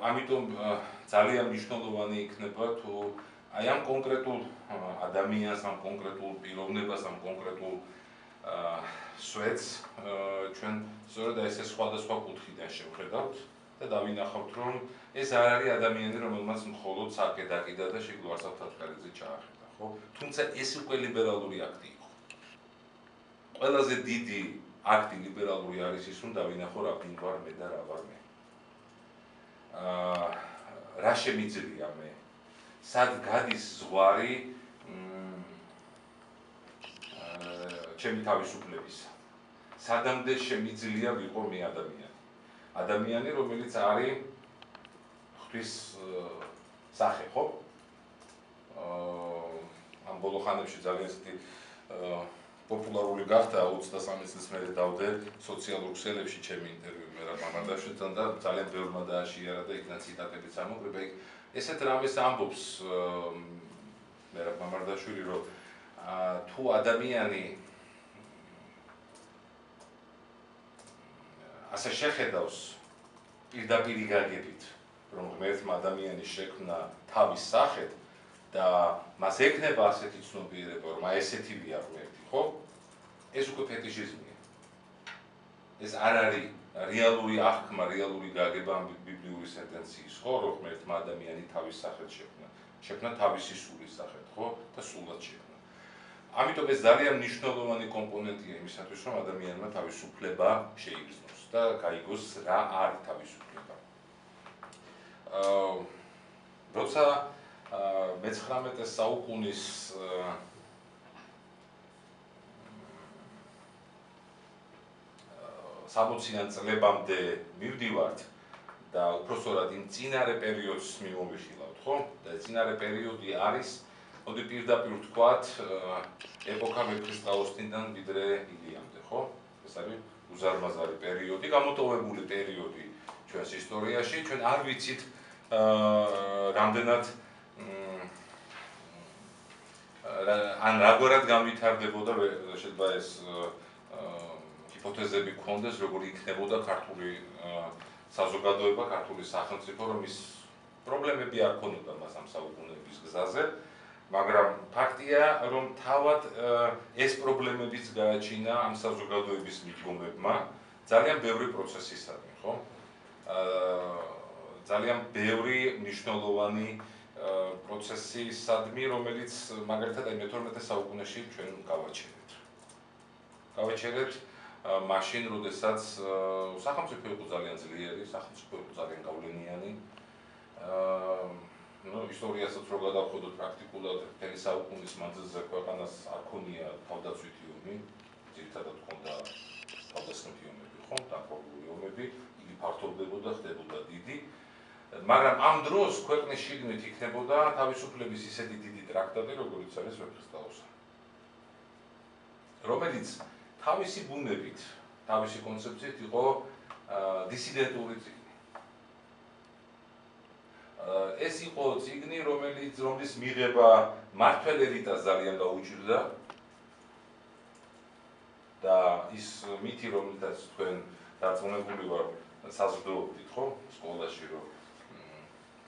ამიტომ ძალიან მნიშვნელოვანი იქნება თუ აი ამ კონკრეტულ ადამიანს, ამ კონკრეტულ პიროვნებას, ამ კონკრეტულ სვეტს ჩვენ სწორედ ესე სხვადასხვა კუთხიდან შევხედავთ და დავინახავთ, რომ ეს არ არის ადამიანი, რომელმაც მხოლოდ საკე დაკიდა და შეგვიძლია არცავთათქარეზე ჩაახედა, ხო? თუმცა ეს უკვე ლიბერალური აქტი იყო. ყველაზე დიდი აქტი ლიბერალური არის ის, რომ დავინახო რა ვინ ვარ მე და რა ვარ მე. რა შემიძლია მე? სად გადის ზღვარი ჩემი თავისუფლებისა? სადამდე შემიძლია ვიყო მე ადამიანი? ადამიანი, რომელიც არის ღვთის სახე, ხო? ამ ბოლო ხანებში ძალიან ისეთი პოპულარული გახდა 23 წლის მერე დავდე სოციალურ ქსელებში ჩემი ინტერვიუ მერაბ მამარდაშვილთან და ძალიან ბევრმა დააშიარა და იქნა ციტატებიც ამოღრება. ესეთ რამეს ამბობს მერაბ მამარდაშვილი, რომ თუ ადამიანი ასე შეხედავს პირდაპირ გაგებით, რომ ღმერთმა ადამიანის შექმნა თავის სახედ და მას ექნება ასეთი ცნობიერება, რომ ესეთი ვია ღმერთი, ხო? ეს უკვე ფეტიშიზმია. ეს არ არის რეალური აღქმა, რეალური გაგება ამ ბიბლიური სენტენციის, ხო, რომ ღმერთმა ადამიანი თავის სახედ შექმნა თავისი სულის სახედ, ხო? და სულად შექმნა. ამიტომ ეს ძალიან მნიშვნელოვანი კომპონენტია იმისათვის, რომ ადამიანმა თავისუფლება შეიგრძნოს და გაიგოს რა არის თავისუფლება. როცა მე-19 საუკუნის სამოციან წლებამდე მივდივართ და უпроსტად იმ წინარე პერიოდს მივომიხილავთ, ხო? და წინარე პერიოდი არის, მოდი პირდაპირ ვთქვათ, ეპოქა მეფხისტყაოსნიდან ვიდრე ილიამდე, ხო? ეს არის უზარმაზარი პერიოდი, გამოტოვებული პერიოდი ჩვენს ისტორიაში, ჩვენ არ ვიცით რამდენად ან როგორად განვითარდებოდა, შეიძლება ეს ჰიპოთეზები გქონდეს, როგორი იქნებოდა ქართული საზოგადოება, ქართული სახელმწიფო, რომ ის პრობლემები არ ქონოდა მას ამ საუკუნეების გზაზე, მაგრამ ფაქტია, რომ თავად ეს პრობლემებიც გააჩინა ამ საზოგადოების მიდგომებმა ძალიან ბევრი პროცესისადმი, ხო? ძალიან ბევრი მნიშვნელოვანი პროცესისადმი, რომელიც მაგალითად მე-12 საუკუნეში ჩვენ გავაჩერეთ. გავაჩერეთ მაშინ, როდესაც სახელმწიფო იყო ძალიან ძლიერი, სახელმწიფო იყო ძალიან გავლენიანი. ისტორიასაც რო გადავხედოთ პრაქტიკულად მთელი საუკუნის მანძილზე ქვეყანას არ ქონია თავდაცვითი ომი, ძირითადად ჰქონდა თავდასხმითი ომები, ხო, დაპყრობილი ომები, იგი ფართოვდებოდა, ხდებოდა დიდი. მაგრამ ამ დროს ქვეყნის შიგნით იქნებოდა თავისუფლების ისეთი დიდი ტრაქტატი, როგორიც არის ვეფხისტყაოსანი, რომელიც თავისი ბუნებით, თავისი კონცეფციით იყო დისიდენტური წიგნი. ეს იყო წიგნი, რომლის მიღება მართველ ელიტას ძალიან გაუჭირდა და ის მითი, რომელთაც თქვენ დარწმუნებული ვარ, საზრდოობდით, ხო, სკოლაში, რომ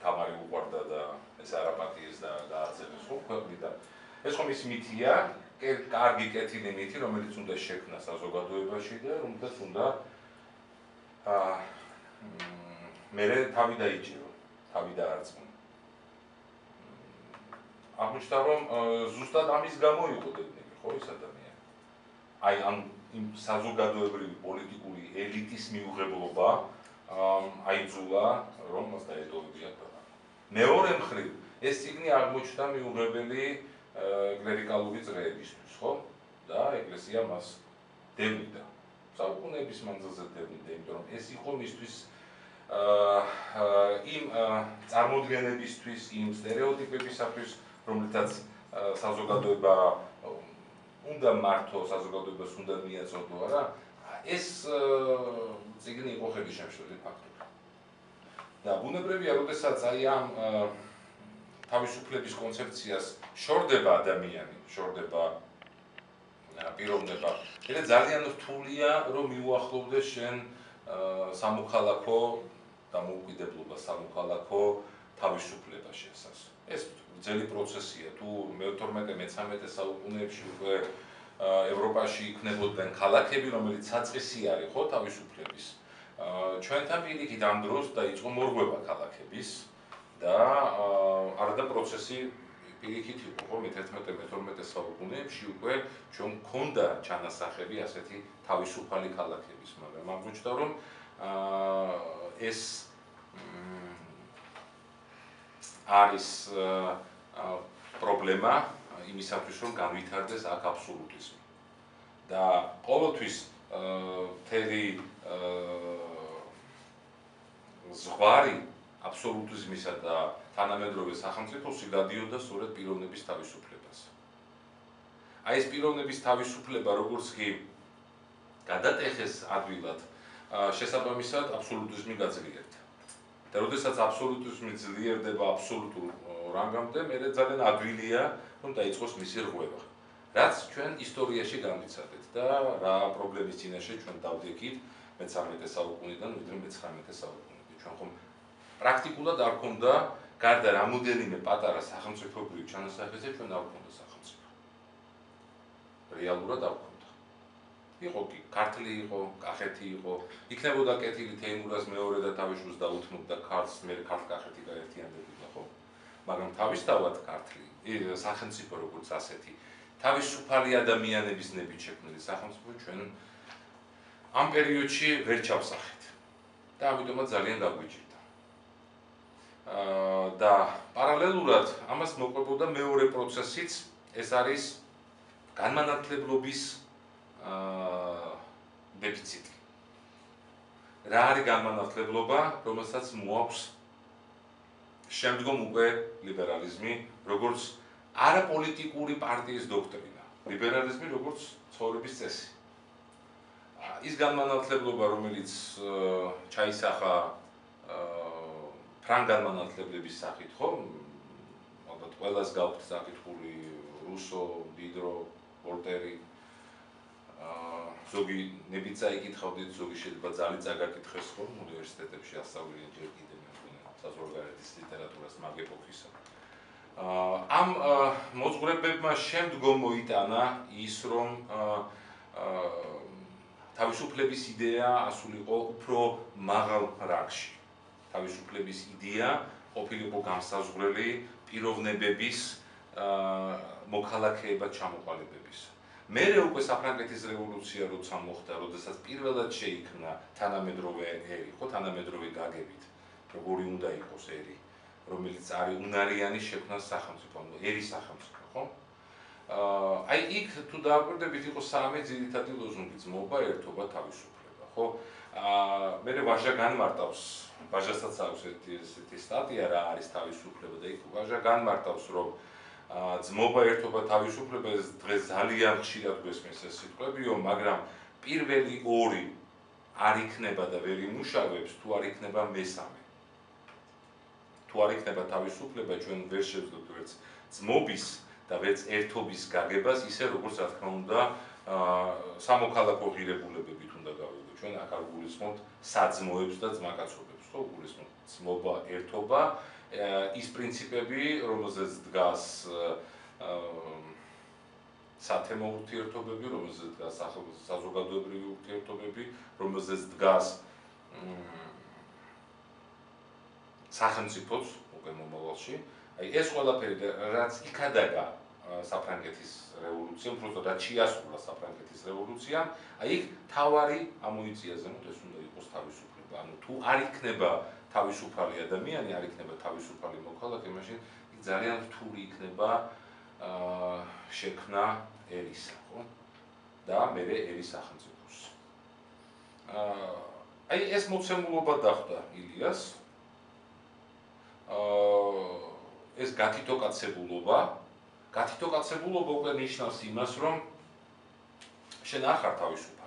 თამარი უყვარდა და ეს არაპატიეს და გააძევეს, ხო, ქვეყნიდან. ეს ხომ ის მითია, კარგი კეთილი მითი, რომელიც უნდა შექმნა საზოგადოებაში და რომელსაც უნდა მერე თავი დაიჭირო, თავი დაარწმუნა. აღმოჩნდა, რომ ზუსტად ამის გამო იყო დებნები, ხო, ეს ადამიანი. აი ამ იმ საზოგადოებრივი პოლიტიკური ელიტის მიუღებლობა აიძულა, რომ მას დაეტოვებია ქვეყანა. მეორე მხრივ, ეს წიგნი აღმოჩნდა მიუღებელი კლერიკალური წრეებისთვის, ხო? და ეკლესია მას დევნიდა. საუკუნეების მანძილზე დევნიდა, იმიტომ რომ ეს იყო მისთვის იმ წარმოდგენებისთვის, იმ სტერეოტიპებისათვის, რომლითაც საზოგადოება უნდა მართო, საზოგადოებას უნდა მიაწოდო, არა? ეს წიგნი იყო ხელისშემშლელი ფაქტორი. და ბუნებრივია, როდესაც აი ამ თავისუფლების კონცეფციას შორდება ადამიანი, შორდება პიროვნება, ეს ძალიან რთულია, რომ მიუახლოვდეს შენ სამოქალაქო დამოუკიდებლობა სამოქალაქო თავისუფლებაში ასას. ეს ძელი პროცესია, თუ მე-12-მე-13 საუკუნეებში უკვე ევროპაში იქნებოდნენ ქალაქები, რომელიც საწყისი არის ხო თავისუფლების. ჩვენთან პირიქით ამ დროს დაიწყო მორღვევა ქალაქების და არადა პროცესი პირიქით იყო ხო მე-11-მე-12 საუკუნეებში უკვე ჩვენ გქონდა ჩანასახები ასეთი თავისუფალი ქალაქების, მაგრამ აღმოჩნდა რომ ეს არის პრობლემა იმისათვის რომ განვითარდეს აქ აბსოლუტიზმი და ყოველთვის მთელი ზღვარი აბსოლუტიზმისა და თანამედროვე სახელმწიფოსი გადიოდა სწორედ პიროვნების თავისუფლებაზე. აი ეს პიროვნების თავისუფლება როგორც კი გადატეხეს ადვილად, შესაბამისად აბსოლუტიზმი გაძლიერდა. და როდესაც აბსოლუტიზმი ძლიერდება აბსოლუტურ რანგამდე, მერე ძალიან ადვილია რომ დაიწყოს მისი რღვევა. რაც ჩვენ ისტორიაში განვიცადეთ და რა პრობლემის წინაშე ჩვენ დავდექით მე-13 საუკუნიდან ვიდრე მე-19 საუკუნეში. ჩვენ ხომ პრაქტიკულად არ ქონდა გარდა რამოდენიმე პატარა სახელმწიფოებრივი ჩანასახებზე ჩვენ არ ქონდა სახელმწიფო. რეალურად არ ქონდა. იყო კი ქართლი იყო, კახეთი იყო, იქნებოდა კეთილი თეიმურაზ მეორე და თავისუფლებას დაუთმობდა ქართლს, მე ქართლ-კახეთი გაერთიანდებოდა ხო? მაგრამ თავისთავად ქართლი, სახელმწიფო როგორც ასეთი, თავისუფალი ადამიანების ნებით შექმნილი სახელმწიფო ჩვენ ამ პერიოდში ვერ ჩავსახეთ. და ამიტომაც ძალიან დაგვიჭირდა. და პარალელურად ამას მოყვებოდა მეორე პროცესიც, ეს არის განმანათლებლობის დეფიციტი. რა არის განმანათლებლობა, რომელსაც მოაქვს შემდგომ უკვე ლიბერალიზმი, როგორც არაპოლიტიკური პარტიის დოქტრინა, ლიბერალიზმი როგორც ცხოვრების წესი. ის განმანათლებლობა, რომელიც ჩაისახა ფრანგანმანათლებლების სახით, ხო? ალბათ ყველას გაქვთ საკითხული რუსო, დიდრო, ვოლტერი. ზოგი ნებით წაიკითხავდით, ზოგი შეიძლება ძალით წაგაკითხეს ხო უნივერსიტეტებში ასწავლიან ჯერ კიდევ საზღვარგარეთის ლიტერატურას მაგ ეპოქისა. ამ მოძღვრებებმა შემდგომ მოიტანა ის, რომ თავისუფლების იდეა ასულიყო უფრო მაღალ რანგში. თავისუფლების იდეა ყოფილიყო განსაზღვრელი პიროვნებების მოქალაქეებად ჩამოყალიბების. მერე უკვე საფრანგეთის რევოლუცია როცა მოხდა, როდესაც პირველად შეიქმნა თანამედროვე ერი, ხო, თანამედროვე გაგებით, როგორი უნდა იყოს ერი, რომელიც არის უნარიანი შექმნას სახელმწიფო, ერი სახელმწიფო, ხო? აი იქ თუ დააკვირდებით, იყო სამი ძირითადი ლოზუნგი: ძმობა, ერთობა, თავისუფლება, ხო? მერე ვაჟა განმარტავს, ვაჟასაც აქვს ესეთი სტატია რა არის თავისუფლება და იქ ვაჟა განმარტავს, რომ ძმობა, ერთობა, თავისუფლება ეს დღეს ძალიან ხშირად გვესმის ეს სიტყვებიო, მაგრამ პირველი ორი არ იქნება და ვერ იმუშავებს, თუ არ იქნება მესამე. თუ არ იქნება თავისუფლება, ჩვენ ვერ შევძლებთ ვერც ძმობის და ვერც ერთობის გაგებას, ისე როგორც რა თქმა უნდა, სამოქალაქო ღირებულებებით უნდა გავიგოთ. ჩვენ აქ არ გულისხმობთ საძმოებს და ძმაკაცობებს, ხო, გულისხმობთ ძმობა, ერთობა, ის პრინციპები, რომელზეც დგას სათემო ურთიერთობები, რომელზეც დგას საზოგადოებრივი ურთიერთობები, რომელზეც დგას სახელმწიფოც უკვე მომავალში. აი ეს ყველაფერი რაც იქადაგა საფრანგეთის რევოლუციამ, უბრალოდ რაც შეასრულა საფრანგეთის რევოლუციამ, აი იქ თავარი ამოიწია ზემოთ, ეს უნდა იყოს თავისუფლება. ანუ თუ არ იქნება თავისუფალი ადამიანი, არ იქნება თავისუფალი მოქალაქე, მაშინ ძალიან რთული იქნება შექმნა ერისა, ხო? და მერე ერის სახელმწიფოს. აი ეს მოცემულობა დახვდა ილიას. ეს გათითოკაცებულობა უკვე ნიშნავს იმას, რომ შენ არ ხარ თავისუფალი.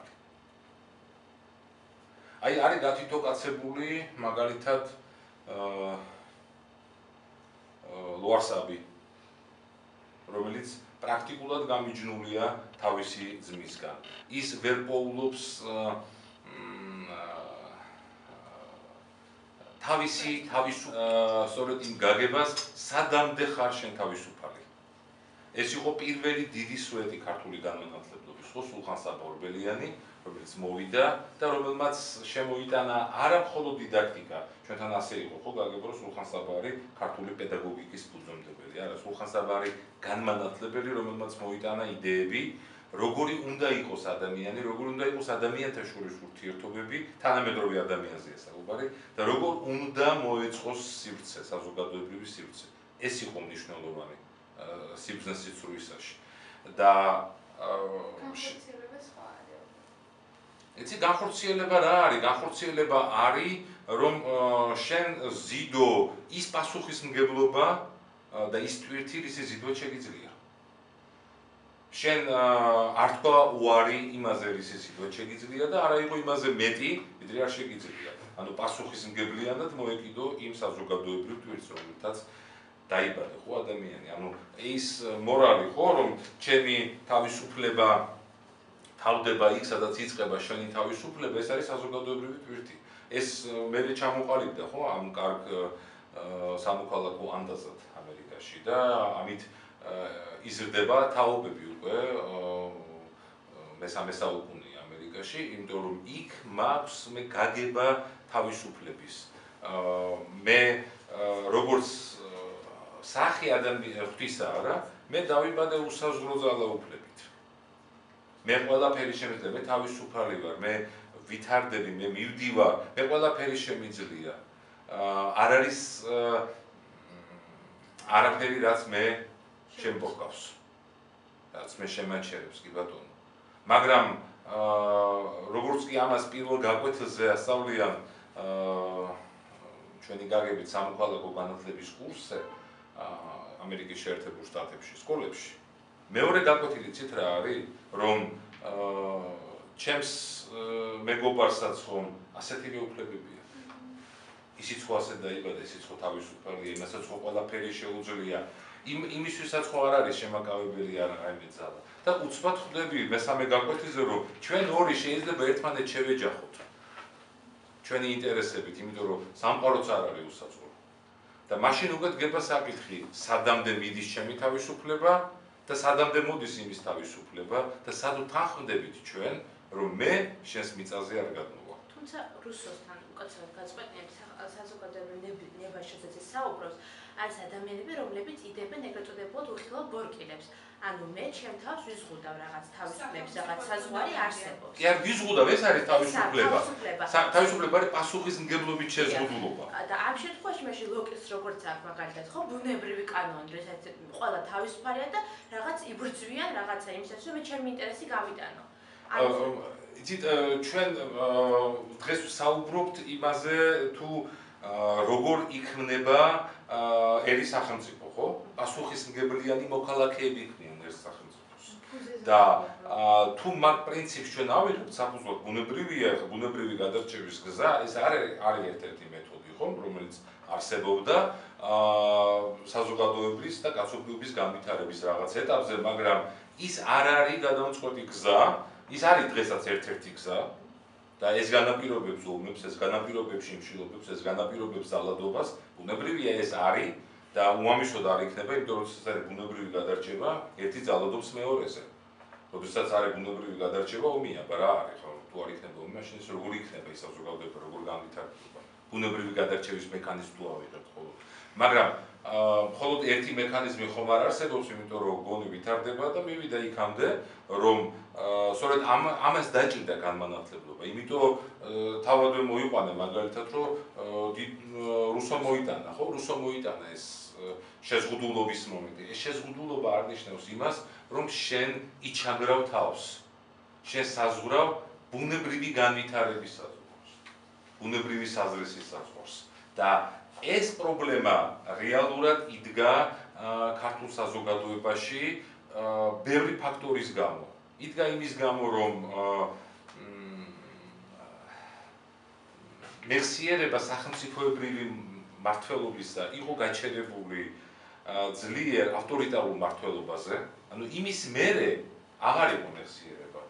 აი არის გათითოკაცებული მაგალითად ლუარსაბი, რომელიც პრაქტიკულად გამიჯნულია თავისი ძმისგან. ის ვერ პოულობს სწორედ იმ გაგებას სადამდე ხარ შენ თავისუფალი. ეს იყო პირველი დიდი სვეტი ქართული განმანათლებლობის, ხო, სულხან-საბა ორბელიანი, რომელიც მოვიდა და რომელმაც შემოიტანა არა მხოლოდ დიდაქტიკა, ჩვენთან ასე იყო, ხო, გაგება რომ სულხან-საბა არის ქართული პედაგოგიკის ფუძემდებელი, არა, სულხან-საბა არის განმანათლებელი, რომელმაც მოიტანა იდეები, როგორი უნდა იყოს ადამიანი, როგორი უნდა იყოს ადამიანთა შორის ურთიერთობები, თანამედროვე ადამიანზეა საუბარი და როგორ უნდა მოეწყოს სივრცე, საზოგადოებრივი სივრცე. ეს იყო მნიშვნელოვანი სიბრძნეს სიცრუისაში. და განხორციელება სხვა არის. იცი განხორციელება რა არის? განხორციელება არის, რომ შენ ზიდო ის პასუხისმგებლობა და ის ტვირთი, რის ზიდვად შეგიძლია. შენ არ თქვა უარი იმაზე, რის ზიდვად შეგიძლია და არა იყო იმაზე მეტი, ვიდრე არ შეგიძლია. ანუ პასუხისმგებლიანად მოეკიდო იმ საზოგადოებრივ ტვირთს, რომელთაც დაიბადა ხო ადამიანი. ანუ ის მორალი ხო, რომ ჩემი თავისუფლება თავდება იქ, სადაც იწყება შენი თავისუფლება, ეს არის საზოგადოებრივი ტვირთი. ეს მერე ჩამოყალიბდა ხო ამ კარგ სამოქალაქო ანდაზად ამერიკაში და ამით იზრდება თაობები უკვე მესამე საუკუნეა ამერიკაში, იმიტომ რომ იქ მაქვს მე გაგება თავისუფლების. მე როგორც სახე ღვთისა არა, მე დავიბადე უსაზღვრო ძალაუფლებით. მე ყველაფერი შემიძლია, მე თავისუფალი ვარ, მე ვითარდები, მე მივდივარ, მე ყველაფერი შემიძლია. არ არის არაფერი, რაც მე შემბოხავს. რაც მე შემაჩერებს, კი ბატონო. მაგრამ როგორც კი ამას პირველ გაკვეთილზე ასწავლიან ჩვენი გაგებით სამოქალაქო განათლების კურსზე ამერიკის შეერთებულ შტატებში, სკოლებში. მეორე გაკვეთილი ცით რა არის, რომ ჩემს მეგობარსაც ხომ ასეთივე უფლებებია. ისიც ხო ასე დაიბადა, ისიც ხო თავისუფალია, იმასაც ხო ყველაფერი შეუძლია. იმისთვისაც ხო არ არის შემაკავებელი რაიმე ძალა. და უცბად ხვდები მესამე გაკვეთილზე, რომ ჩვენ ორი შეიძლება ერთმანეთს შევეჯახოთ. ჩვენი ინტერესებით, იმიტომ რომ სამყაროც არ არის უსაზღვრო. და მაშინ უკვე დგება საკითხი, სადამდე მიდის ჩემი თავისუფლება და სადამდე მოდის იმის თავისუფლება და სად ვთანხმდებით ჩვენ, რომ მე შენს მიწაზე არ გადმოვა. თუმცა რუსოსთან უკაცრავად გაწყვეტნიათ საზოგადოებრივ ნებაშეზე საუბრობს, არის ადამიანები, რომლებიც იდებენ ეგრეთ წოდებულ უხილავ ბორკილებს. ანუ მე ჩემ თავს ვიზღუდავ რაღაც თავისუფლებს, რაღაც საზღვარი არსებობს. კი, არ ვიზღუდავ, ეს არის თავისუფლება. თავისუფლება არის პასუხისმგებლობით შეზღუდულობა. და ამ შემთხვევაში მაშინ ლოკის როგორც აქვს მაგალითად, ხო, ბუნებრივი კანონი, რასაც ყველა თავისუფალია და რაღაც იბრძვიან რაღაცა იმისათვის, რომ მე ჩემი ინტერესი გამიტანო. იცით, ჩვენ დღეს საუბრობთ იმაზე, თუ როგორ იქმნება ერის სახელმწიფო, ხო? პასუხისმგებლიანი მოქალაქეები იქმნიან ერთ სახელმწიფოს. და თუ მაგ პრინციპს ჩვენ ავიღებთ საფუძვლად ბუნებრივია, ბუნებრივი გადარჩევის გზა, ეს არის ერთ-ერთი მეთოდი, ხო, რომელიც არსებობდა საზოგადოებრივი და კაცობრიობის განვითარების რაღაც ეტაპზე, მაგრამ ის არ არის გადამწყვეტი გზა, ის არის დღესაც ერთ-ერთი გზა. და ეს განაპირობებს ომებს, ეს განაპირობებს შიმშილობებს, ეს განაპირობებს ძალადობას, ბუნებრივია ეს არის და უამიშოდ არ იქნება, იმიტომ რომ ეს არის ბუნებრივი გადარჩება, ერთი ძალადობს მეორეზე. როდესაც არის ბუნებრივი გადარჩება, ომია, რა არის, ხო, თუ არ იქნება ომი, მაშინ ეს როგორ იქნება ის საზოგადოება, როგორ განვითარდება. ბუნებრივი გადარჩევის მექანიზმი თუ ავიღებთ ხოლმე. მაგრამ მხოლოდ ერთი მექანიზმი ხომ არ არსებობს, იმიტომ რომ გონი ვითარდება და მივიდა იქამდე, რომ სწორედ ამას დაჭირდა განმანათლებლობა. იმიტომ რომ თავადვე მოიყვანა მაგალითად, რომ რუსო მოიტანა, ხო? რუსო მოიტანა ეს შეზღუდულობის მომენტი. ეს შეზღუდულობა არ ნიშნავს იმას, რომ შენ იჩაგრავ თავს. შენ საზღვრავ ბუნებრივი განვითარების საზღვარს. ბუნებრივი საზრესის საზღვარს. და ეს პრობლემა რეალურად იდგა ქართულ საზოგადოებაში ბევრი ფაქტორის გამო. იდგა იმის გამო, რომ მეხსიერება სახელმწიფოებრივი მმართველობისა იყო გაჩერებული ძლიერ ავტორიტარულ მმართველობაზე, ანუ იმის მერე აღარ იყო მეხსიერება.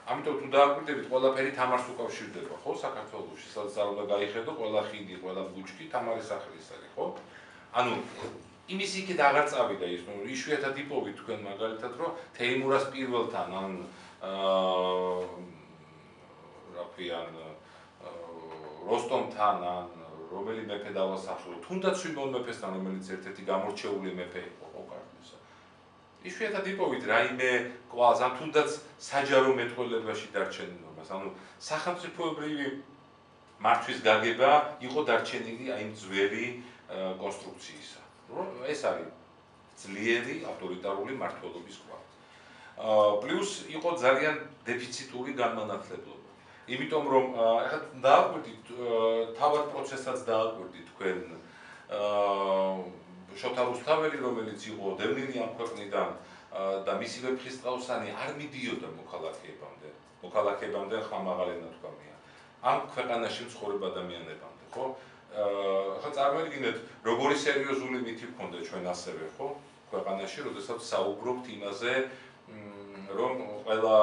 ამიტომ თუ დააკვირდებით, ყველაფერი თამარს უკავშირდება, ხო, საქართველოში, სადაც არ უნდა გაიხედო, ყველა ხიდი, ყველა ბუჩქი თამარის სახლის არის, ხო? ანუ იმის იქით აღარ წავიდა ის, რომ იშვიათად იპოვით თქვენ მაგალითად, რომ თეიმურას პირველთან ან რა ქვიან როსტომთან ან რომელი მეფე დავასახელო, თუნდაც ვიმონ მეფესთან, რომელიც ერთ-ერთი გამორჩეული მეფე იყო ხო ქართლისა. იშვიათად იპოვით რაიმე კვალს, ან თუნდაც საჯარო მეტყველებაში დარჩენილ ნორმას, ანუ სახელმწიფოებრივი მართვის გაგება იყო დარჩენილი აი ძველი კონსტრუქციისა. ეს არის ძლიერი ავტორიტარული მმართველობის კვალი. პლუს იყო ძალიან დეფიციტური განმანათლებლობა. იმიტომ რომ ახლა დააკვირდით თავად პროცესსაც დააკვირდით თქვენ შოთა რუსთაველი რომელიც იყო დევნილი ამ ქვეყნიდან და მისი ვეფხისტყაოსანი არ მიდიოდა მოქალაქეებამდე ხმამაღალი ნათქვამია ამ ქვეყანაში მცხოვრებ ადამიანებამდე ხო ახლა წარმოიდგინეთ როგორი სერიოზული მითი გქონდა ჩვენ ასევე ხო ქვეყანაში როდესაც საუბრობთ იმაზე რომ ყველა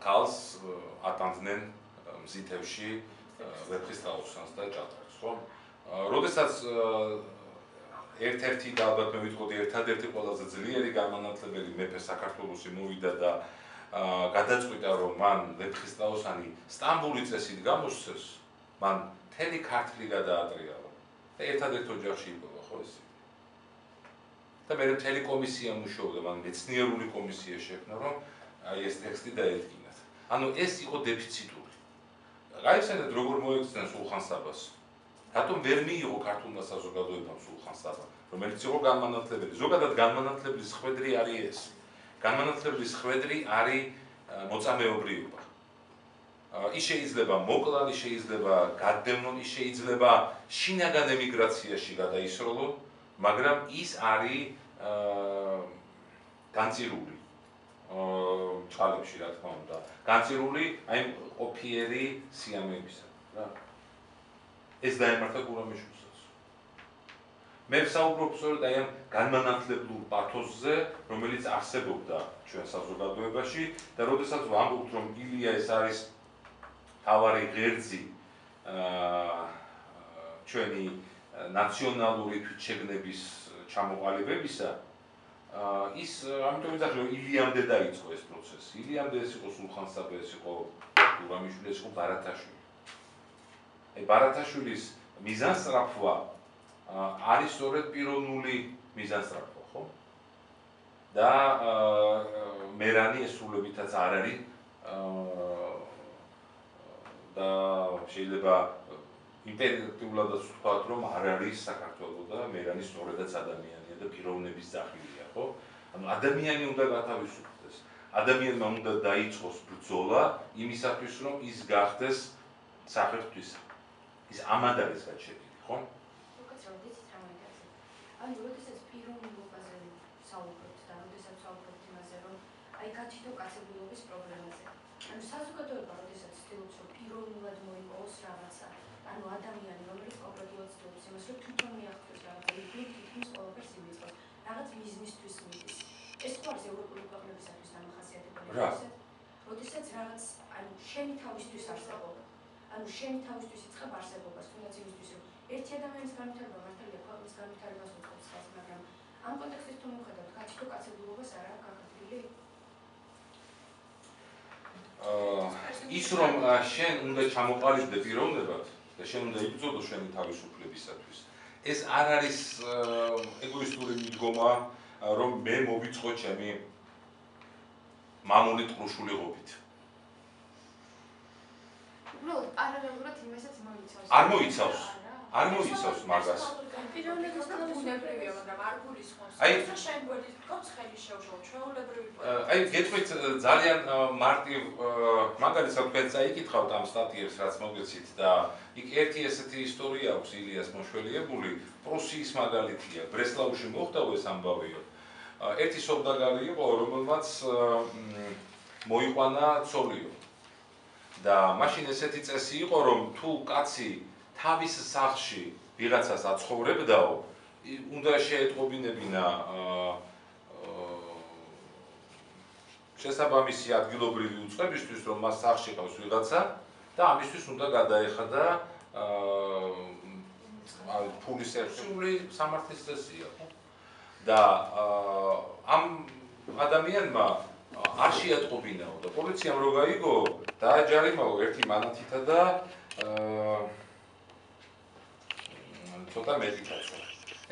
ქალს ატანდნენ მზითებში ვეფხისტყაოსანს და ჭადრაკს ხო როდესაც ერთ-ერთი და ალბათ მე ვიტყოდი ერთადერთი ყველაზე ძლიერი განმანათლებელი მეფე საქართველოსი მოვიდა და გადაწყვიტა რომ მან ვეფხისტყაოსანი სტამბული წესით გამოსცეს მან მთელი ქართლი გადაატრიალა და ერთადერთ ოჯახში იპოვა ხო ეს და მე მთელი კომისია მუშაობდა მან მეცნიერული კომისია შექმნა რომ აი ეს ტექსტი დაედგინათ ანუ ეს იყო დეფიციტური გაიხსენეთ როგორ მოექცნენ სულხან-საბას რატომ ვერ მიიღო ქართულმა საზოგადოებამ სულხან-საბა რომელიც იყო განმანათლებელი ზოგადად განმანათლების ხვედრი არის ეს განმანათლების ხვედრი არის მოწამეობრიობა ის შეიძლება მოკლან ის შეიძლება გადდევნონ ის შეიძლება შინაგან ემიგრაციაში გადაისროლონ მაგრამ ის არის განწირული წყალებში რა თქმა უნდა განწირული აი ყოფიერი სიამეებისა რა ეს დაემართა გურამიშვილსაც მე ვსაუბრობ სწორედ აი ამ განმანათლებლურ პათოსზე რომელიც არსებობდა ჩვენ საზოგადოებაში და როდესაც ვამბობთ რომ ილია ეს არის თავარი ღერძი ჩვენი ნაციონალური თვითშეგნების ჩამოყალიბებისა ის ამიტომ ვიძახი რომ ილიამდე დაიწყო ეს პროცესი ილიამდე ეს იყო სულხან-საბა ეს იყო გურამიშვილი ეს იყო ბარათაშვილი აი ბარათაშვილის მიზანსწრაფვა არის სწორედ პიროვნული მიზანსწრაფვა ხო და მერანი ესრულებითაც არ არის და შეიძლება იმპერატიულადაც ვთქვათ რომ არ არის საქართველო და მერანი სწორედაც ადამიანია და პიროვნების ძახილია ხო ანუ ადამიანი უნდა გათავისუფლდეს ადამიანმა უნდა დაიწყოს ბრძოლა იმისათვის რომ ის გახდეს სახელმწიფო ის ამად არის გაჩენილი ხო ანუ როდესაც პიროვნულობაზე საუბრობთ და როდესაც საუბრობთ იმაზე რომ აი გაჩიტო კაცობრიობის პრობლემაზე ანუ საზოგადოება როდესაც ცდილობს რომ პიროვნულად მოიპოვოს რაღაცა ანუ ადამიანი რომელიც კონკრეტულად ცდილობს იმას რომ თვითონ მიაღწიოს რაღაცა იგი თითქმის ყველაფერს იმიწყოს რაღაც ბიზნესთვის მიდის ეს ხო არის ევროპული ქვეყნებისათვის დამახასიათებელი როდესაც რაღაც ანუ შენი თავისთვის არსებობა ანუ შენი თავისთვის იწყებ არსებობას თუნდაც იმისთვის რომ ერთი ადამიანის განვითარება მართალია ქვეყნის განვითარებას უწყობს ხალხს მაგრამ ამ კონტექსტით თუ მივხედავთ გაჩიტო კაცობრიობას არ აქვს გაკეთებული ის რომ შენ უნდა ჩამოყალიბდე პიროვნებად და შენ უნდა იბრძოლო შენი თავისუფლებისათვის ეს არ არის ეგოისტური მიდგომა რომ მე მოვიწყო ჩემი მამული ტყრუშულიღობით უბრალოდ პარალელურად იმასაც მოიცავს არ მოიცავს მაგას პიროვნების ბუნებრივია მაგრამ არ გულისხმობს შენ გვერდით თქოს ხელი შეუშალო ჩვეულებრივი აი გეტყვით ძალიან მარტივ მაგალითად თქვენ წაიკითხავთ ამ სტატიებს რაც მოგეცით და იქ ერთი ესეთი ისტორია აქვს ილიას მოშველიებული პრუსიის მაგალითია ბრესლავში მოხდა ეს ამბავიო ერთი სოლდაგარი იყო რომელმაც მოიყვანა ცოლიო და მაშინ ესეთი წესი იყო რომ თუ კაცი თავის სახლში ვიღაცას აცხოვრებდაო უნდა შეეტყობინებინა შესაბამისი ადგილობრივი უწყებისთვის, რომ მას სახლში ყავს ვიღაცა და ამისთვის უნდა გადაეხადა ფულის ერთეული სამართლის წესია, ხო? და ამ ადამიანმა არ შეატყობინაო და პოლიციამ რო გაიგო, დააჯარიმაო ერთი მანათითა და ცოტა მეტი კაცო.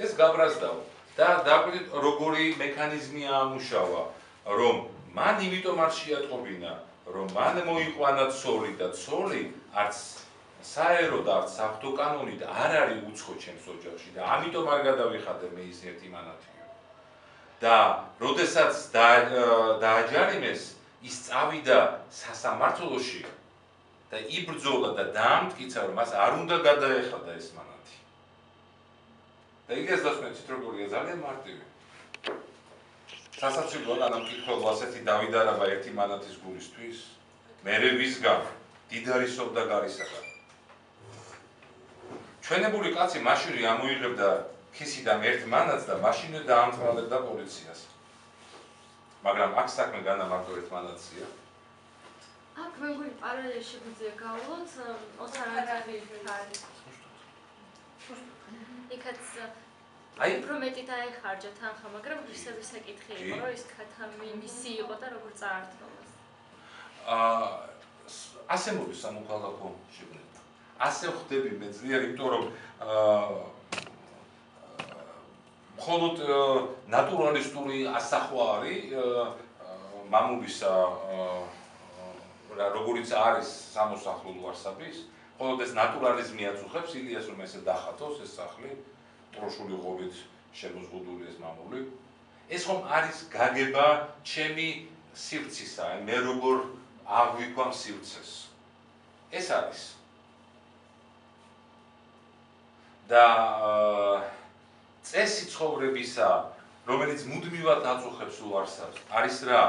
ეს გაბრაზდაო და დაგვიდით როგორი მექანიზმი აამუშავა, რომ მან იმიტომ არ შეატყობინა, რომ მან მოიყვანა ცოლი და ცოლი არც საერო და არც საფრთხო კანონით არ არის უცხო ჩემს ოჯახში და ამიტომ არ გადავიხადე მე ის ერთი მანათიო. და როდესაც დააჯარიმეს, ის წავიდა სასამართლოში და იბრძოლა და დაამტკიცა, რომ მას არ უნდა გადაეხადა ეს მანათი. და იგეს დასვენეთ როგორია ძალიან მარტივი. სასაცილო განამკითხველო ასეთი დავიდარება ერთი მანათის გულისთვის, მერე ვისგან დიდარისով და გარისაგან. ჩვენებული კაცი მაშინ ამოიღებდა ქისიდან ერთ მანათს და მაშინვე დაამწყრალებდა პოლიციას. მაგრამ აქ საქმე განა მარტო ერთ მანათია. აქ მეგონი პარალელში შეგვიძლია გავვლოთ ოსარანტი ფარი. იქაც უფრო მეტი დაეხარჯა თანხა, მაგრამ ისევ საკითხი იყო, რომ ის ქათამი მისი იყო და როგორ წაართმევას. ასე მოდის სამოქალაქო შეგნება. ასე ხდები მე ძლიერ, იმიტომ რომ მხოლოდ ნატურალისტური ასახვა არის მამულისა როგორიც არის სამოსახლო ლუარსაბის, მხოლოდ ეს ნატურალიზმი აწუხებს ილიას რომ ესე დახატოს ეს სახლი, ტროშული ღობით შემოზღუდული ეს მამული. ეს ხომ არის გაგება ჩემი სივრცისა, მე როგორ აღვიქვამ სივრცეს. ეს არის. და წესი ცხოვრებისა, რომელიც მუდმივად აწუხებს ლუარსაბს, არის რა?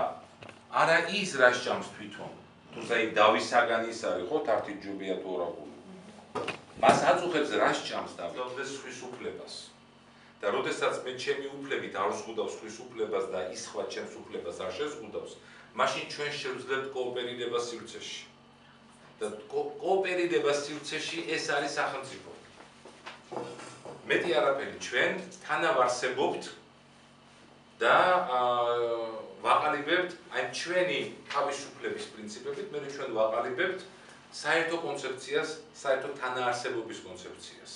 არა ის რა სჭამს თვითონ, თუმცა იქ დავის საგანის არის, ხო, თართი ჯობია თუ ორაკული. მას აწუხებს რა სჭამს დავიწყდეს სხვის უფლებას. და როდესაც მე ჩემი უფლებით არ ზღუდავს სხვის უფლებას და ის სხვა ჩემს უფლებას არ შეზღუდავს, მაშინ ჩვენ შევძლებთ კოოპერირება სივრცეში. და კოოპერირება სივრცეში ეს არის სახელმწიფო. მეტი არაფერი, ჩვენ თანავარსებობთ და ვაყალიბებთ აი ჩვენი თავისუფლების პრინციპებით, მე ჩვენ ვაყალიბებთ საერთო კონცეფციას, საერთო თანაარსებობის კონცეფციას.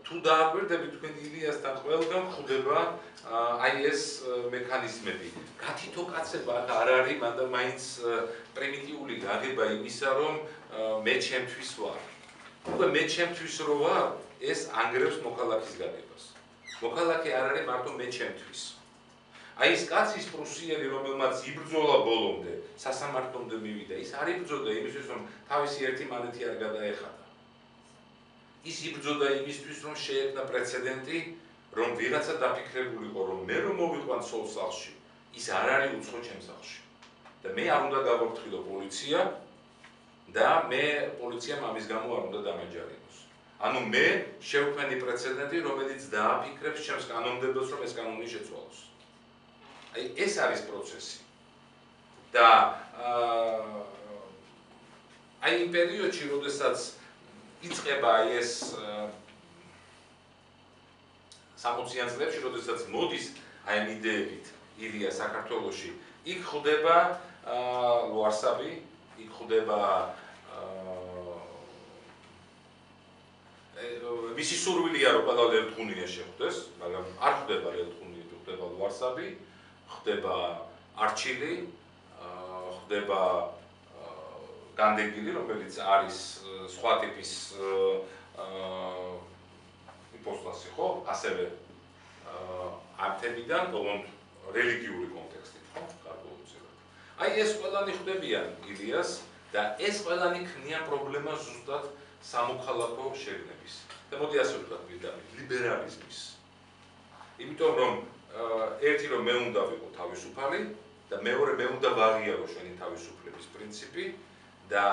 თუ დააკვირდებით თქვენ ილიასთან ყველგან გვხვდება აი ეს მექანიზმები. გათითო კაცება აქ არ არის, მაგრამ მაინც პრიმიტიული გაგება იმისა, რომ მე ჩემთვის ვარ. უკვე მე ჩემთვის რო ვარ, ეს ანგრევს მოქალაქის გაგებას. მოქალაქე არ არის მარტო მე ჩემთვის. აი ეს კაცის პრუსიელი, რომელმაც იბრძოლა ბოლომდე, სასამართლომდე მივიდა, ის არ იბრძოდა იმისთვის, რომ თავისი ერთი მანათი არ გადაეხადა. ის იბრძოდა იმისთვის, რომ შეექმნა პრეცედენტი, რომ ვიღაცა დაფიქრებულიყო, რომ მე რომ მოვიყვან ცოლს სახლში, ის არ არის უცხო ჩემს სახლში. და მე არ უნდა გავაფრთხილო პოლიცია და მე პოლიციამ ამის გამო არ უნდა დამეჯარიმოს. ანუ მე შევქმნი პრეცედენტი, რომელიც დააფიქრებს ჩემს კანონმდებელს, რომ ეს კანონი შეცვალოს. აი ეს არის პროცესი. და აი იმ პერიოდში, როდესაც იწყება ეს 60-იან წლებში, როდესაც მოდის აი ამ იდეებით ილია საქართველოში, იქ ხდება ლუარსაბი, იქ ხდება მისი სურვილია რომ ყველა ლერთხუნია შეხვდეს, მაგრამ არ ხდება ლერთხუნი, ხდება ლუარსაბი, ხდება არჩილი, ხდება განდეგილი, რომელიც არის სხვა ტიპის იპოსტასი, ხო? ასევე ამ თემიდან, თუმცა რელიგიური კონტექსტით, ხო? გარკვეულწილად. აი ეს ყველანი ხდებიან ილიას და ეს ყველანი ქმნიან პრობლემას ზუსტად სამოქალაქო შეგნების. და მოდი ასე ვთქვათ, ლიბერალიზმის. იმიტომ რომ ერთი რომ მე უნდა ვიყო თავისუფალი და მეორე მე უნდა ვაღიარო შენი თავისუფლების პრინციპი და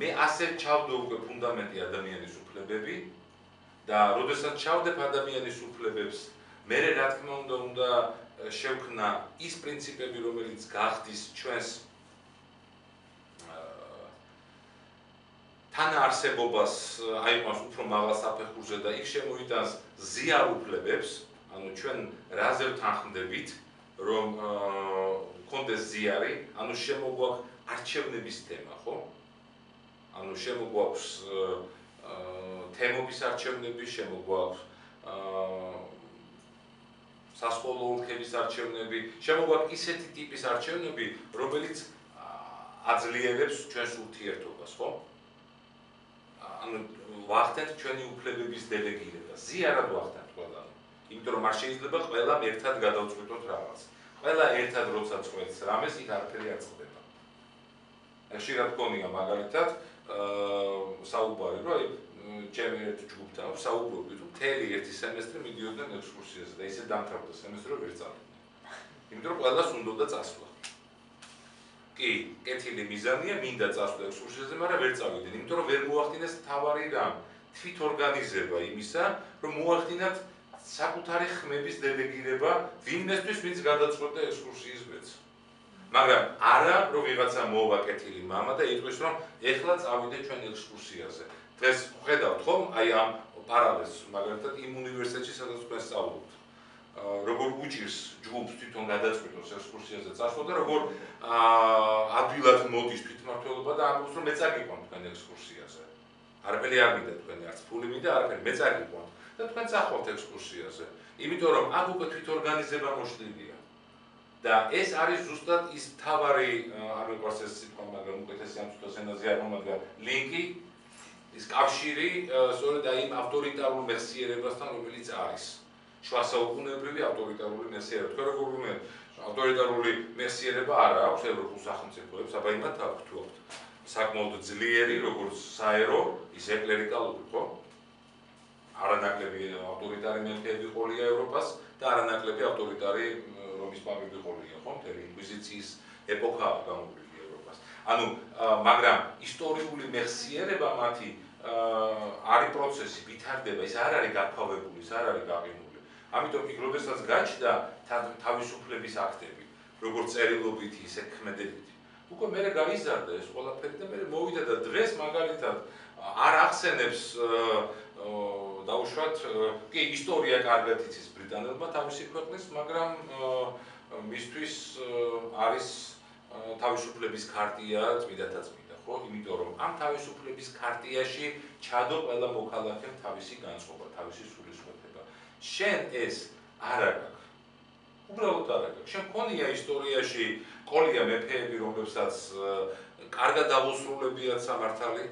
მე ასე ჩავდო უკვე ფუნდამენტი ადამიანის უფლებები და როდესაც ჩავდებ ადამიანის უფლებებს, მე რა თქმა უნდა შევქმნა ის პრინციპები, რომელიც გახდის ჩვენს თანაარსებობას აიღოს უფრო მაღალ საფეხურზე და იქ შემოიტანს ზიარუფლებებს, ანუ ჩვენ რაზე ვთანხმდებით, რომ კონდეს ზიარი, ანუ შემოგვაქვს არჩევნების თემა, ხო? ანუ შემოგვაქვს თემობის არჩევნები, შემოგვაქვს სასკოლო ოლქების არჩევნები, შემოგვაქვს ისეთი ტიპის არჩევნები, რომელიც აძლიერებს ჩვენს ურთიერთობას, ხო? ანუ ვახდენთ ჩვენი უფლებების დელეგირებას. ზიარად ვახდენთ ყველანი. იმიტომ რომ არ შეიძლება ყველამ ერთად გადავწყვიტოთ რაღაც. ყველა ერთად როცა წყვეტს რამეს, იქ არაფერი არ წყდება. ხშირად გქონია მაგალითად საუბარი, რომ ჩემი ერთ ჯგუფთან საუბრობდით, რომ მთელი ერთი სემესტრი მიდიოდნენ ექსკურსიაზე და ისე დამთავრდა სემესტრი, რომ ვერ წავიდნენ. იმიტომ რომ ყველას უნდოდა წასვლა. კი, კეთილი მიზანია, მინდა წასვლა ექსკურსიაზე, მაგრამ ვერ წავიდნენ, იმიტომ რომ ვერ მოახდინეს თავარი რამ, თვითორგანიზება იმისა, რომ მოახდინათ საკუთარი ხმების დელეგირება ვინმესთვის, ვინც გადაწყვეტა ექსკურსიის გვერდს. მაგრამ არა, რომ ვიღაცა მოვა კეთილი მამა და იტყვის, რომ ეხლა წავიდე ჩვენ ექსკურსიაზე. დღეს ხედავთ ხომ, აი ამ პარალელს, მაგალითად იმ უნივერსიტეტში, სადაც თქვენ სწავლობთ. როგორ უჭირს ჯგუფს თვითონ გადაწყვიტოს ექსკურსიაზე წასვლა და როგორ ადვილად მოდის თვითმმართველობა და ამბობს, რომ მე წაგიყვან თქვენ ექსკურსიაზე. არაფერი არ მინდა თქვენი არც ფული მინდა, არაფერი, მე წაგიყვან და თქვენ წახვალთ ექსკურსიაზე. იმიტომ რომ აქ უკვე თვითორგანიზება მოშლილია. და ეს არის ზუსტად ის თავარი, არ მეყვარს ეს სიტყვა, მაგრამ უკეთესი ამ თვითონ ენაზე არ მომადგა, ლინკი, ის კავშირი, სწორედ აი იმ ავტორიტარულ მეხსიერებასთან, რომელიც არის. შუა საუკუნეებრივი ავტორიტარული მეხსიერება. თქვენ როგორ ვიმეორებთ, ავტორიტარული მეხსიერება არა აქვს ევროპულ სახელმწიფოებს, აბა იმათ აქვს თუ აქვთ. საკმაოდ ძლიერი, როგორც საერო, ის ეკლერიკალური, ხო? არანაკლები ავტორიტარი მემხეები ყოლია ევროპას და არანაკლები ავტორიტარი რომის პაპები ყოლია, ხო? მთელი ინკვიზიციის ეპოქაა გამოვლილი ევროპას. ანუ, მაგრამ ისტორიული მეხსიერება მათი არის პროცესი, ვითარდება, ის არ არის გაფავებული, ის არ არის გაყინული. ამიტომ იქ როდესაც გაჩნდა თავისუფლების აქტები, როგორც წერილობითი, ისე ქმედებითი. უკვე მერე გაიზარდა ეს ყველაფერი და მერე მოვიდა და დღეს მაგალითად არ ახსენებს დაუშვათ, კი, ისტორია კარგად იცის ბრიტანელმა თავისი ქვეყნის, მაგრამ მისთვის არის თავისუფლების ქარტია წმიდათა წმიდა, ხო? იმიტომ რომ ამ თავისუფლების ქარტიაში ჩადო ყველა მოქალაქემ თავისი განწყობა, თავისი სულისკვეთება. შენ ეს არ აქვს. უბრალოდ არ აქვს. შენ გქონია ისტორიაში ყოლია მეფეები, რომლებსაც კარგად დაუსრულებიათ სამართალი.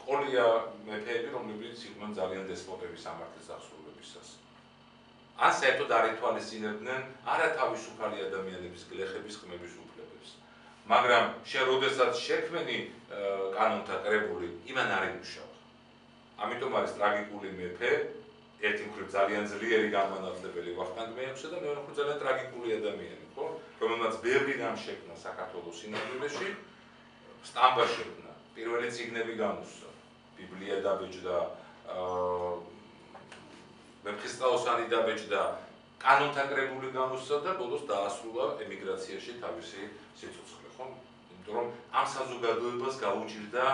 ყოლია მეფეები, რომლებიც იყვნენ ძალიან დესპოტები სამართლის აღსრულებისას. ან საერთოდ არ ითვალისწინებდნენ არა თავისუფალი ადამიანების გლეხების ხმების უფლებებს. მაგრამ შენ როდესაც შექმენი კანონთა კრებული, იმან არ იმუშავა. ამიტომ არის ტრაგიკული მეფე, ერთი მხრივ ძალიან ძლიერი განმანათლებელი ვახტანგ მეექვსე და მეორე მხრივ ძალიან ტრაგიკული ადამიანი, ხო? რომელმაც ბევრი რამ შექმნა საქართველოს სინამდვილეში, სტამბა შექმნა, პირველი წიგნები განუსწრო, ბიბლია დაბეჭდა, მეფხისტყაოსანი დაბეჭდა, კანონთა კრებული განუსწრო და ბოლოს დაასრულა ემიგრაციაში თავისი სიცოცხლე, ხო? იმიტომ რომ ამ საზოგადოებას გაუჭირდა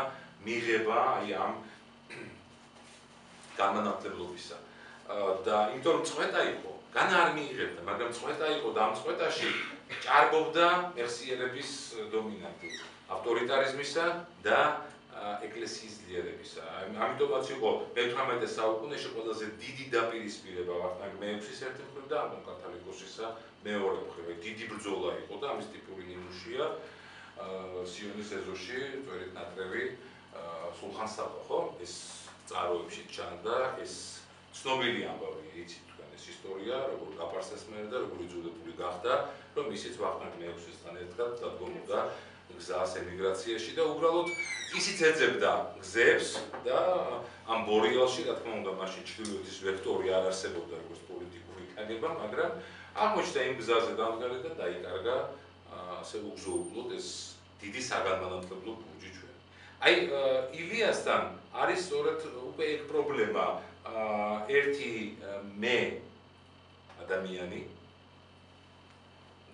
მიღება აი ამ განმანათლებლობისა. და იმიტომ რომ წვეტა იყო, განა არ მიიღებდა, მაგრამ წვეტა იყო და ამ წვეტაში ჭარბობდა მეხსიერების დომინანტი, ავტორიტარიზმისა და ეკლესიის ძლიერებისა. ამიტომაც იყო მე-18 საუკუნეში ყველაზე დიდი დაპირისპირება ვახტანგ მეექვსის ერთი მხრივ და антон კათალიკოსისა მეორე მხრივ. დიდი ბრძოლა იყო და ამის ტიპური ნიმუშია სიონის ეზოში წვერით ნაკრები სულხან-საბა, ხო? ეს წყაროებში ჩანდა, ეს ცნობილი ამბავია, იცით თქვენ ეს ისტორია, როგორ გაპარსესმერა და როგორ იძულებული გახდა, რომ ისიც ვახტანგ მეექვსესთან ერთად დადგომოდა გზას ემიგრაციაში და უბრალოდ ისიც ეძებდა გზებს და ამ ბორიალში, რა თქმა უნდა, მაშინ ჩრდილოეთის ვექტორი არ არსებობდა როგორც პოლიტიკური კაგება, მაგრამ აღმოჩნდა იმ გზაზე დამდგარი და დაიკარგა ასე უგზოუბრლოდ ეს დიდი საგანმანათლებლო ბურჯი ჩვენ. აი ილიასთან არის სწორედ უკვე ეგ პრობლემა, ერთი მე ადამიანი,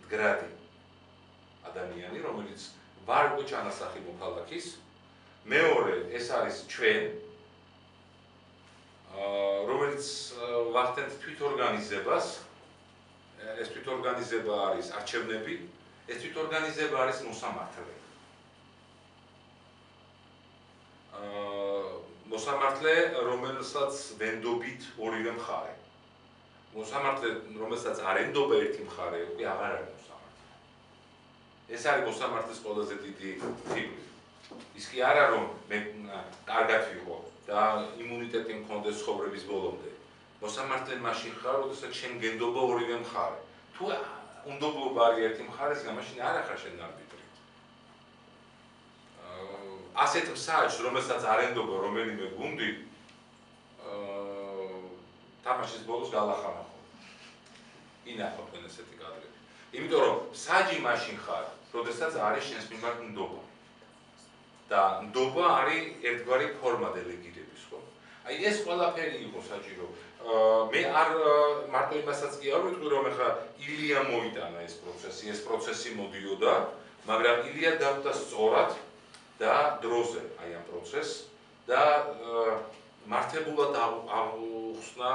მდგრადი ადამიანი, რომელიც ვარ უკვე ჩანასახი მოქალაქის, მეორე ეს არის ჩვენ, რომელიც ვახდენთ თვითორგანიზებას, ეს თვითორგანიზება არის არჩევნები, ეს თვითორგანიზება არის მოსამართლე. მოსამართლე, რომელსაც ვენდობით ორივე მხარე. მოსამართლე, რომელსაც არ ენდობა ერთი მხარე, უკვე აღარ არის მოსამართლე. ეს არის მოსამართლის ყველაზე დიდი ფიგური. ის კი არა, რომ მე კარგად ვიყო და იმუნიტეტი მქონდეს ცხოვრების ბოლომდე. მოსამართლე მაშინ ხარ, როდესაც შენ გენდობა ორივე მხარე. თუ უნდობლობა არის ერთი მხარესგან, მაშინ არ ახარ შენ არბიტრი. ასეთ მსაჯს, რომელსაც არ ენდობა რომელიმე გუნდი, თამაშის ბოლოს გალახანა ხო. ინახავ თქვენ ესეთი კადრები. იმიტომ რომ მსაჯი მაშინ ხარ, როდესაც არის შენს მიმართ ნდობა. და ნდობა არის ერთგვარი ფორმა დელეგირების, ხო? აი ეს ყველაფერი იყო საჭირო. მე არ მარტო იმასაც კი არ ვიტყვი, რომ ახლა ილია მოიტანა ეს პროცესი მოდიოდა, მაგრამ ილია დახვდა სწორად და დროზე აი ამ პროცესს და მართებულად აღუხსნა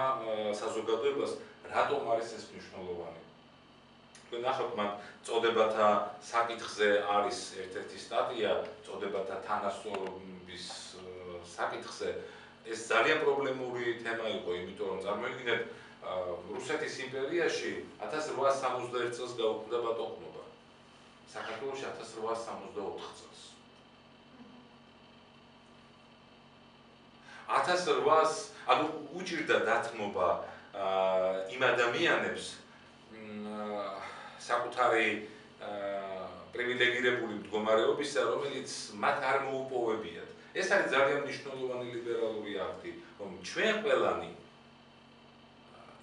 საზოგადოებას, რატომ არის ეს მნიშვნელოვანი. თქვენ ნახავთ, მან წოდებათა საკითხზე არის ერთ-ერთი სტატია, წოდებათა თანასწორობის საკითხზე. ეს ძალიან პრობლემური თემა იყო, იმიტომ რომ წარმოიდგინეთ, რუსეთის იმპერიაში 1861 წელს გაუქმდა ბატონყნობა. საქართველოში 1864 წელს. 1800 ანუ უჭირდა დათმობა იმ ადამიანებს საკუთარი პრივილეგირებული მდგომარეობისა, რომელიც მათ არ მოუპოვებიათ. ეს არის ძალიან მნიშვნელოვანი ლიბერალური აქტი, რომ ჩვენ ყველანი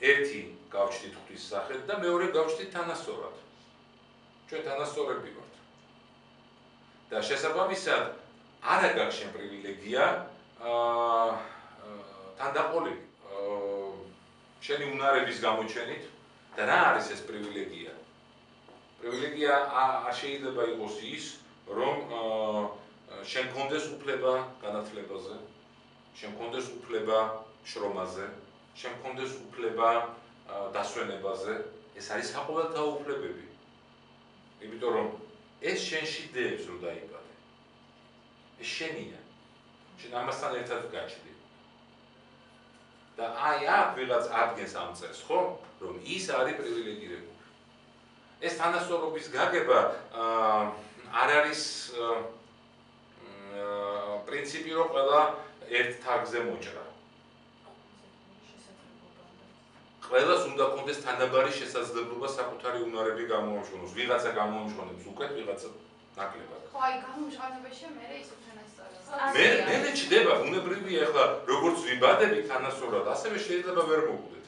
ერთი გავჩნდით ღვთის სახით და მეორე გავჩნდით თანასწორად. ჩვენ თანასწორები ვართ. და შესაბამისად არა გაქვს შენ პრივილეგია თანდაყოლილი შენი უნარების გამოჩენით და რა არის ეს პრივილეგია? პრივილეგია არ შეიძლება იყოს ის, რომ შენ გქონდეს უფლება განათლებაზე, შენ გქონდეს უფლება შრომაზე, შენ გქონდეს უფლება დასვენებაზე, ეს არის საყოველთაო უფლებები. იმიტომ რომ ეს შენში დევს რომ დაიბადე. ეს შენია. შენ ამასთან ერთად გაჩნდი. და აი აქ ვიღაც ადგენს ამ წესს, ხო? რომ ის არის პრივილეგირებული. ეს თანასწორობის გაგება არ არის პრინციპი, რომ ყველა ერთ თაღზე მოჭრა. ყველას უნდა გქონდეს თანაბარი შესაძლებლობა საკუთარი უნარები გამოამშვენოს. ვიღაცა გამოამშვენებს უკეთ, ვიღაცა ნაკლებად. ხო, აი გამოამშვენებაში მე ის უთანასწორობა. მე ჩდება, უნებრივია ახლა როგორც ვიბადები თანასწორად, ასევე შეიძლება ვერ მოვკვდეთ.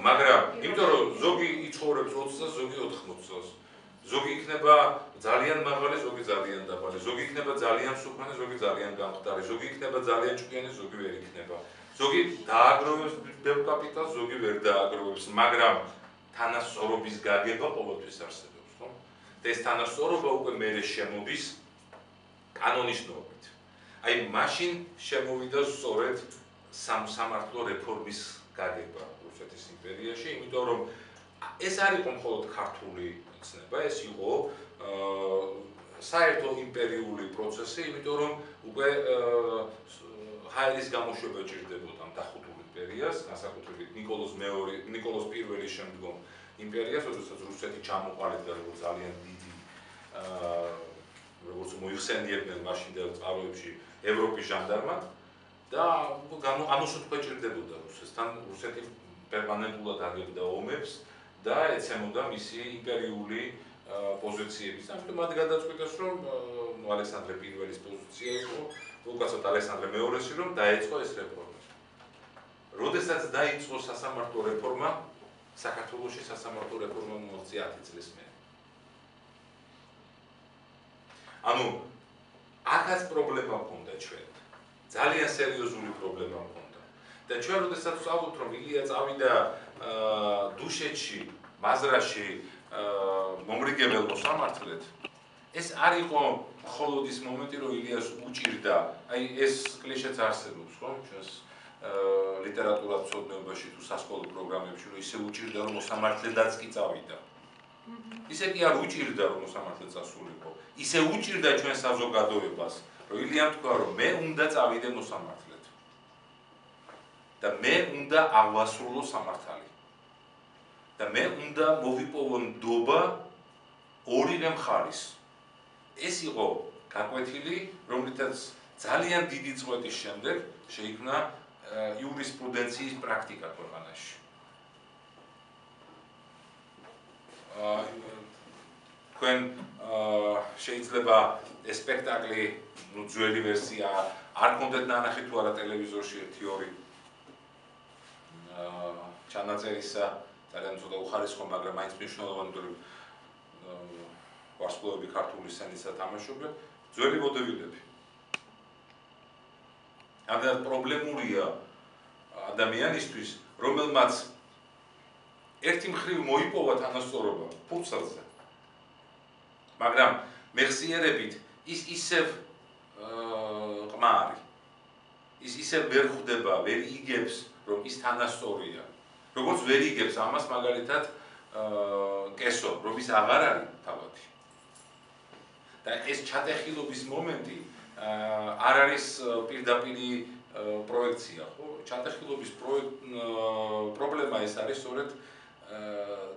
მაგრამ იმიტომ რომ ზოგი იცხოვრებს 20 წელს, ზოგი 80 წელს. ზოგი იქნება ძალიან მაღალი, ზოგი ძალიან დაბალი, ზოგი იქნება ძალიან სუფრანი, ზოგი ძალიან გამხდარი, ზოგი იქნება ძალიან ჭკვიანი, ზოგი ვერ იქნება. ზოგი დააგროვებს ბევრ კაპიტალს, ზოგი ვერ დააგროვებს, მაგრამ თანასწორობის გაგება ყოველთვის არსებობს, ხო? და ეს თანასწორობა უკვე მერე შემოდის კანონის ნორმით. აი მაშინ შემოვიდა სწორედ სამართლო რეფორმის გაგება რუსეთის იმპერიაში, იმიტომ რომ ეს არ იყო მხოლოდ ქართული ცნება, ეს იყო საერთო იმპერიული პროცესი, იმიტომ რომ უკვე ჰაერის გამოშვება ჭირდებოდა დახუთულ იმპერიას, განსაკუთრებით ნიკოლოზ პირველის შემდგომ იმპერიას, როდესაც რუსეთი ჩამოყალიბდა როგორც ძალიან დიდი როგორც მოიხსენიებდნენ მაშინდელ წყაროებში ევროპის ჟანდარმად და ამოსუთქვა ჭირდებოდა რუსეთთან, რუსეთი პერმანენტულად აგებდა ომებს და ეცემოდა მისი იმპერიული პოზიციების. ამიტომ მათ გადაწყვიტეს, რომ ალექსანდრე პირველის პოზიცია იყო, უკაცრავად ალექსანდრე მეორესი, რომ დაეწყო ეს რეფორმა. როდესაც დაიწყო სასამართლო რეფორმა, საქართველოში სასამართლო რეფორმა მოაღწია 10 წლის მერე. ანუ აქაც პრობლემა მქონდა ჩვენ. ძალიან სერიოზული პრობლემა მქონდა. და ჩვენ როდესაც ვსაუბრობთ, რომ ილია წავიდა დუშეთში, მაზრაში მომრიგებელ მოსამართლედ, ეს არ იყო მხოლოდ ის მომენტი, რომ ილიას უჭირდა, აი ეს კლიშეც არსებობს, ხო? ჩვენს ლიტერატურათმცოდნეობაში თუ სასკოლო პროგრამებში, რომ ისე უჭირდა, რომ მოსამართლედაც კი წავიდა. ისე კი არ უჭირდა, რომ მოსამართლე წასულიყო. ისე უჭირდა ჩვენ საზოგადოებას, რომ ილიამ თქვა, რომ მე უნდა წავიდე მოსამართლედ. და მე უნდა აღვასრულო სამართალი. და მე უნდა მოვიპოვო ნდობა ორივე მხარის. ეს იყო გაკვეთილი, რომლითაც ძალიან დიდი წვეთის შემდეგ შეიქმნა იურისპრუდენციის პრაქტიკა ქვეყანაში. თქვენ შეიძლება ეს სპექტაკლი, ძველი ვერსია არ გქონდეთ ნანახი თუ არა ტელევიზორში 1-2 ჩანაწერისა, ძალიან ცოტა უხარისხო, მაგრამ მაინც მნიშვნელოვანი, რომ ვარსკვლავები ქართული სცენისა თამაშობენ, ძველი ვოდევილები. ამდენად პრობლემურია ადამიანისთვის, რომელმაც ერთი მხრივ მოიპოვა თანასწორობა ფურცელზე. მაგრამ მეხსიერებით ის ისევ ყმარი. ის ისევ ვერ ხვდება, ვერ იგებს, რომ ის თანასწორია. როგორც ვერ იგებს ამას მაგალითად კესო, რომ ის აღარ არის თავადი. და ეს ჩატეხილობის მომენტი არ არის პირდაპირი პროექცია, ხო? ჩატეხილობის პრობლემა ეს არის სწორედ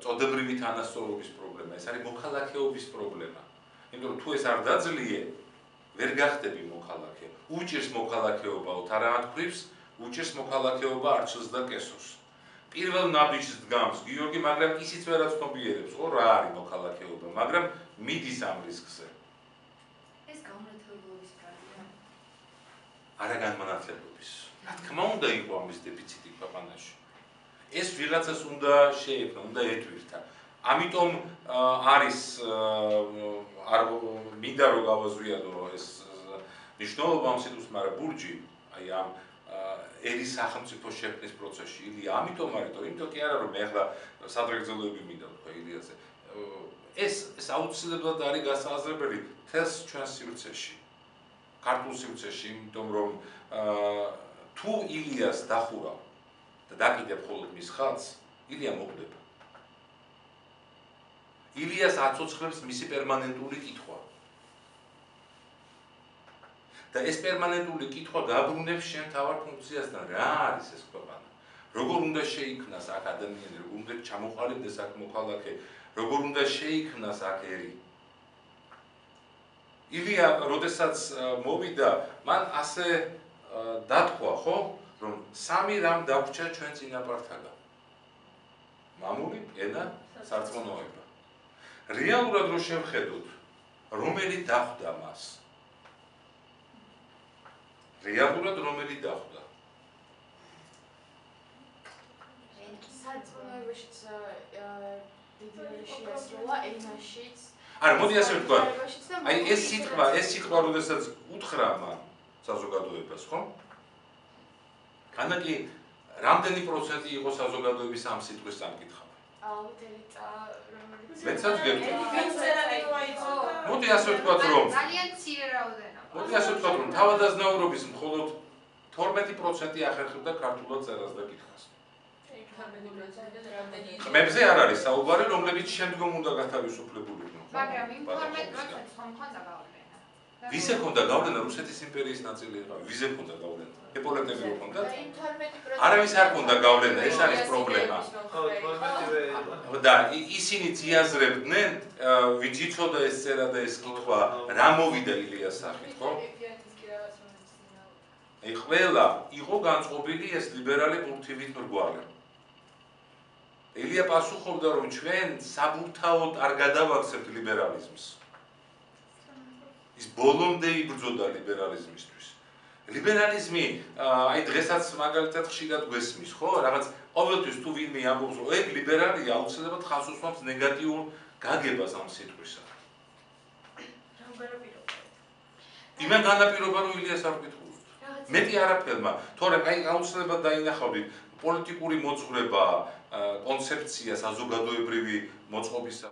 წოდებრივი თანასწორობის პრობლემა, ეს არის მოქალაქეობის პრობლემა. იმიტომ რომ თუ ეს არ დაძლიე, ვერ გახდები მოქალაქე. უჭირს მოქალაქეობაო თარაათქვრივს, უჭირს მოქალაქეობა არჩილს და კესოს. პირველ ნაბიჯს დგამს გიორგი, მაგრამ ისიც ვერ აცნობიერებს, ხო, რა არის მოქალაქეობა, მაგრამ მიდის ამ რისკზე. ეს განმანათლებლობის პრობლემა. არა განმანათლებლობის. რა თქმა უნდა იყო ამის დეფიციტი ქვეყანაში. ეს ვიღაცას უნდა შეექმნა, უნდა ეთვირთა. ამიტომ არის არ მინდა რომ გავაზვიადო ეს მნიშვნელობა ამ სიტყვის, მაგრამ ბურჯი, აი ამ ერის სახელმწიფო შექმნის პროცესში ილია ამიტომ არის, იმიტომ კი არა რომ მე ახლა სადღეგრძელოები მინდა ვთქვა ილიაზე. ეს აუცილებლად არის გასააზრებელი თელს ჩვენ სივრცეში. ქართულ სივრცეში, იმიტომ რომ თუ ილიას დახურა და დაკიდებ მხოლოდ მის ხალხს, ილია მოკვდება. ილიას აცოცხლებს მისი პერმანენტული კითხვა. და ეს პერმანენტული კითხვა გაბრუნებს შენ თავარ ფუნქციასთან, რა არის ეს ქვეყანა? როგორ უნდა შეიქმნას აქ ადამიანი, როგორ უნდა ჩამოყალიბდეს აქ მოქალაქე, როგორ უნდა შეიქმნას აქ ერი? ილია, როდესაც მოვიდა, მან ასე დათქვა, ხო, რომ სამი რამ დაგვჭა ჩვენ წინაპართაგან. მამული, ენა, სარწმუნოება. რეალურად რო შევხედოთ, რომელი დახვდა მას? რეალურად რომელი დახვდა? სარწმუნოებაშიც დიდი შეასრულა, ენაშიც. არა, მოდი ასე ვთქვა. აი ეს სიტყვა, როდესაც უთხრა მან საზოგადოებას, ხო? განაკი რამდენი პროცენტი იყო საზოგადოების ამ სიტყვის სამკითხავი? ალბათ ელიტა, რომელიც მეცაც გეტყვი. მოდი ასე ვთქვათ, რომ ძალიან მცირე რაოდენობა. მოდი ასე ვთქვათ, რომ თავადაზნაურობის მხოლოდ 12% ახერხებდა ქართულად წერას და კითხვას. ყმებზე არ არის საუბარი, რომლებიც შემდგომ უნდა გათავისუფლებულიყვნენ. მაგრამ იმ 12%-ს ხომ ხონდა გავლენა. ვიზე ქონდა გავლენა? რუსეთის იმპერიის ნაწილი იყო. ვიზე ქონდა გავლენა? ეპოლეტები რო ქონდათ? არავის არ ქონდა გავლენა, ეს არის პრობლემა. და ისინი ძიაზრებდნენ, ვინც იცოდა ეს წერა და ეს კითხვა, რა მოვიდა ილიას სახით, ხო? აი ყველა იყო განწყობილი ეს ლიბერალი ბურთივით მრგვალი. ილია პასუხობდა, რომ ჩვენ საბურთაოდ არ გადავაქცევთ ლიბერალიზმს. ის ბოლომდე იბრძოდა ლიბერალიზმისთვის. ლიბერალიზმი, აი დღესაც მაგალითად ხშირად გვესმის, ხო? რაღაც ყოველთვის თუ ვინმე ამბობს, რომ ეგ ლიბერალია, აუცილებლად ხაზს უსვამს ნეგატიურ გაგებას ამ სიტყვისა. რა განაპირობა? იმან განაპირობა, რომ ილიას არ ვკითხულობთ. რაღაც მეტი არაფერმა, თორემ აი აუცილებლად დაინახავდით პოლიტიკური მოძღვრება, კონცეფცია საზოგადოებრივი მოწყობის